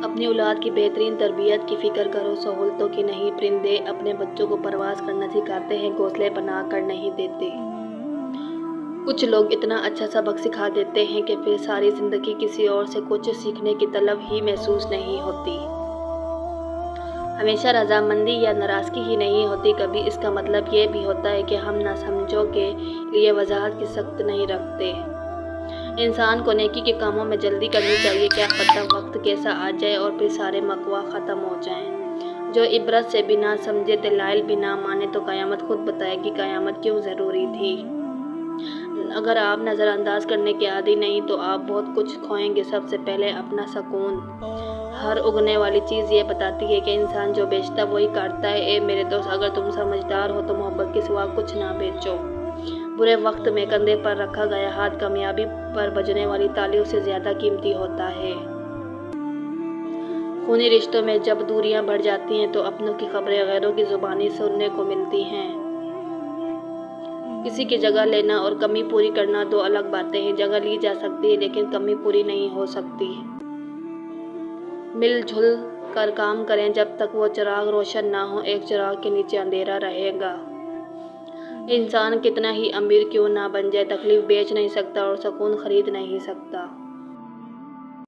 اپنی اولاد کی بہترین تربیت کی فکر کرو، سہولتوں کی نہیں۔ پرندے اپنے بچوں کو پرواز کرنا سکھاتے ہیں، گھونسلے بنا کر نہیں دیتے۔ کچھ لوگ اتنا اچھا سبق سکھا دیتے ہیں کہ پھر ساری زندگی کسی اور سے کچھ سیکھنے کی طلب ہی محسوس نہیں ہوتی۔ ہمیشہ رضامندی یا ناراضگی ہی نہیں ہوتی، کبھی اس کا مطلب یہ بھی ہوتا ہے کہ ہم ناسمجھوں کے لیے وضاحت کی سخت نہیں رکھتے۔ انسان کو نیکی کے کاموں میں جلدی کرنی چاہیے، کیا پتہ وقت کیسا آ جائے اور پھر سارے مکوہ ختم ہو جائیں۔ جو عبرت سے بنا سمجھے دلائل بھی نہ مانے تو قیامت خود بتائے گی قیامت کیوں ضروری تھی۔ اگر آپ نظر انداز کرنے کے عادی نہیں تو آپ بہت کچھ کھوئیں گے۔ سب سے پہلے اپنا سکون۔ ہر اگنے والی چیز یہ بتاتی ہے کہ انسان جو بیچتا وہی کاٹتا ہے۔ اے میرے دوست، اگر تم سمجھدار ہو تو محبت کے سوا کچھ نہ بیچو۔ برے وقت میں کندھے پر رکھا گیا ہاتھ کامیابی پر بجنے والی تالیوں سے زیادہ قیمتی ہوتا ہے۔ خونی رشتوں میں جب دوریاں بڑھ جاتی ہیں تو اپنوں کی خبریں غیروں کی زبانی سننے کو ملتی ہیں۔ کسی کی جگہ لینا اور کمی پوری کرنا دو الگ باتیں ہیں۔ جگہ لی جا سکتی ہے لیکن کمی پوری نہیں ہو سکتی۔ مل جل کر کام کریں، جب تک وہ چراغ روشن نہ ہو ایک چراغ کے نیچے اندھیرا رہے گا۔ انسان کتنا ہی امیر کیوں نہ بن جائے، تکلیف بیچ نہیں سکتا اور سکون خرید نہیں سکتا۔